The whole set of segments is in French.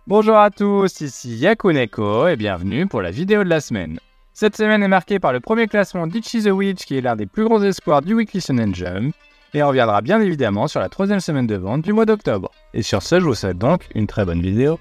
Bonjour à tous, ici Yakuneko et bienvenue pour la vidéo de la semaine. Cette semaine est marquée par le premier classement d'Itchy the Witch qui est l'un des plus gros espoirs du Weekly Shonen Jump et on reviendra bien évidemment sur la troisième semaine de vente du mois d'octobre. Et sur ce, je vous souhaite donc une très bonne vidéo.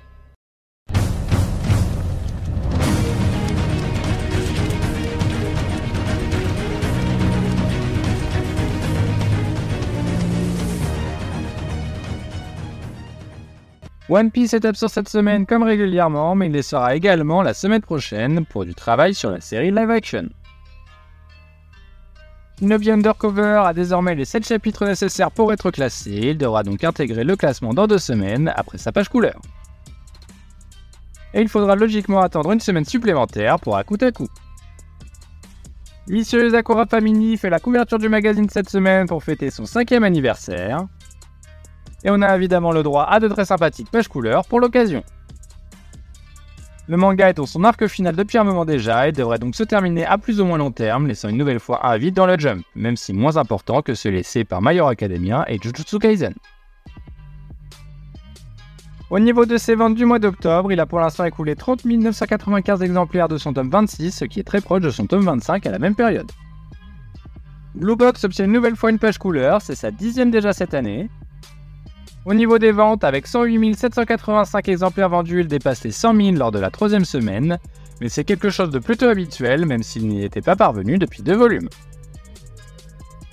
One Piece est absent cette semaine comme régulièrement, mais il les sera également la semaine prochaine pour du travail sur la série live action. Shinobi Undercover a désormais les 7 chapitres nécessaires pour être classé, il devra donc intégrer le classement dans 2 semaines après sa page couleur. Et il faudra logiquement attendre une semaine supplémentaire pour Akutaku. Mystery Sakura Family fait la couverture du magazine cette semaine pour fêter son 5e anniversaire. Et on a évidemment le droit à de très sympathiques pages couleurs pour l'occasion. Le manga est dans son arc final depuis un moment déjà et devrait donc se terminer à plus ou moins long terme, laissant une nouvelle fois un vide dans le Jump, même si moins important que ceux laissés par My Hero Academia et Jujutsu Kaisen. Au niveau de ses ventes du mois d'octobre, il a pour l'instant écoulé 30 995 exemplaires de son tome 26, ce qui est très proche de son tome 25 à la même période. Blue Box obtient une nouvelle fois une page couleur, c'est sa 10e déjà cette année. Au niveau des ventes, avec 108 785 exemplaires vendus, il dépasse les 100 000 lors de la 3e semaine, mais c'est quelque chose de plutôt habituel, même s'il n'y était pas parvenu depuis 2 volumes.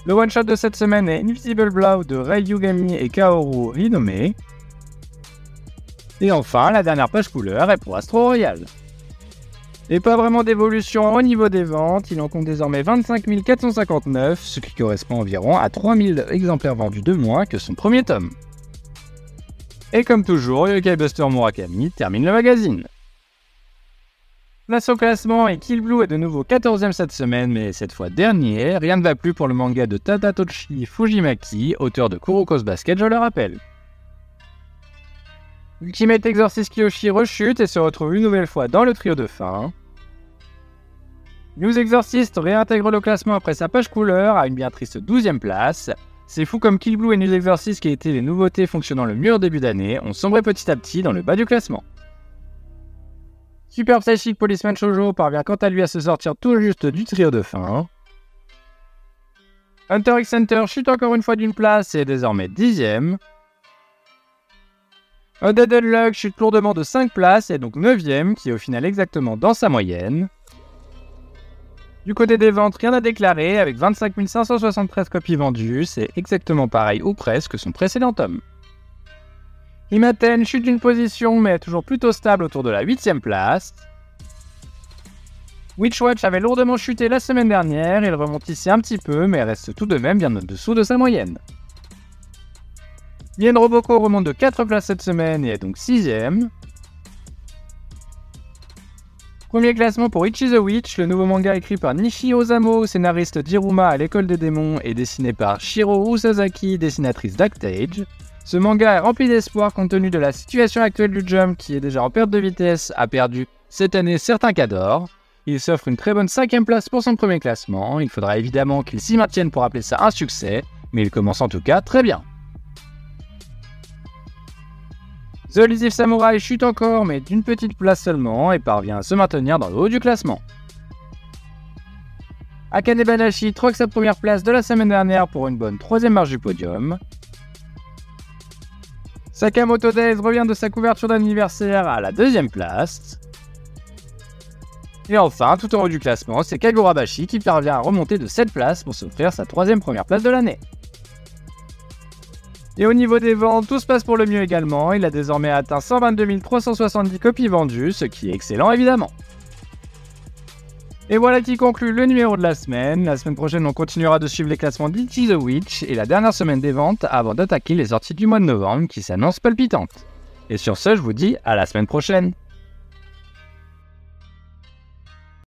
Le one-shot de cette semaine est Invisible Blow de Rei Yugami et Kaoru Hinome. Et enfin, la dernière page couleur est pour Astro Royal. Et pas vraiment d'évolution au niveau des ventes, il en compte désormais 25 459, ce qui correspond environ à 3000 exemplaires vendus de moins que son premier tome. Et comme toujours, Yokai Buster Murakami termine le magazine. Place au classement et Kill Blue est de nouveau 14e cette semaine, mais cette fois dernier, rien ne va plus pour le manga de Tadatoshi Fujimaki, auteur de Kuroko's Basket, je le rappelle. Ultimate Exorcist Kyoshi rechute et se retrouve une nouvelle fois dans le trio de fin. News Exorcist réintègre le classement après sa page couleur à une bien triste 12e place. C'est fou comme Kill Blue et News Exorcist, qui étaient les nouveautés fonctionnant le mieux au début d'année, ont sombré petit à petit dans le bas du classement. Super Psychic Policeman Shoujo parvient quant à lui à se sortir tout juste du trio de fin. Hunter x Hunter chute encore une fois d'une place et est désormais 10e. Undead Unluck chute lourdement de 5 places et est donc 9e, qui est au final exactement dans sa moyenne. Du côté des ventes, rien à déclarer, avec 25 573 copies vendues, c'est exactement pareil ou presque que son précédent tome. Imaten chute d'une position mais est toujours plutôt stable autour de la 8e place. Witchwatch avait lourdement chuté la semaine dernière, il remonte ici un petit peu mais reste tout de même bien en dessous de sa moyenne. Yen Roboko remonte de 4 places cette semaine et est donc 6e. Premier classement pour Itchy the Witch, le nouveau manga écrit par Nishi Ozamo, scénariste d'Iruma à l'école des démons et dessiné par Shiro Usazaki, dessinatrice d'Actage. Ce manga est rempli d'espoir compte tenu de la situation actuelle du Jump qui est déjà en perte de vitesse, a perdu cette année certains cadors. Il s'offre une très bonne 5e place pour son premier classement, il faudra évidemment qu'il s'y maintienne pour appeler ça un succès, mais il commence en tout cas très bien. The Elusive Samurai chute encore, mais d'une petite place seulement, et parvient à se maintenir dans le haut du classement. Akane Banashi troque sa première place de la semaine dernière pour une bonne 3e marche du podium. Sakamoto Days revient de sa couverture d'anniversaire à la 2e place. Et enfin, tout en haut du classement, c'est Kagurabashi qui parvient à remonter de 7 places pour s'offrir sa 3e première place de l'année. Et au niveau des ventes, tout se passe pour le mieux également, il a désormais atteint 122 370 copies vendues, ce qui est excellent évidemment. Et voilà qui conclut le numéro de la semaine prochaine on continuera de suivre les classements d'Itchy the Witch et la dernière semaine des ventes avant d'attaquer les sorties du mois de novembre qui s'annoncent palpitantes. Et sur ce, je vous dis à la semaine prochaine.